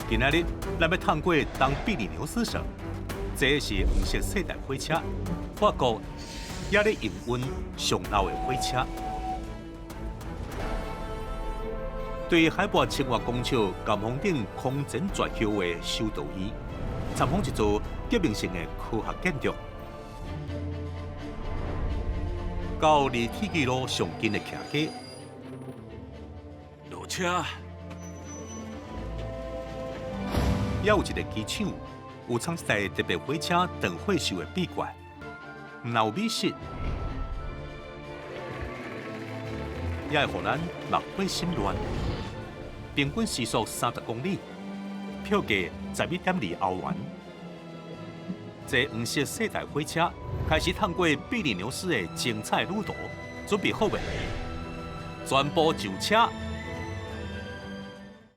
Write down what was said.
今仔日咱要探过东比利牛斯城，这是黄色世代火车，法国也咧营运上老的火车。对海拔千外公尺高峰顶空前绝后的修道院，参访一座革命性的科学建筑。到离铁轨路上近的徛街，落车。也有一个机场，有藏一台特别火车长火秀的闭馆，若有美食，也会互咱目花心乱。平均时速30公里，票价11.2欧元。这黄色世代火车开始探过比利牛斯的精彩旅途，准备好未？全部就车！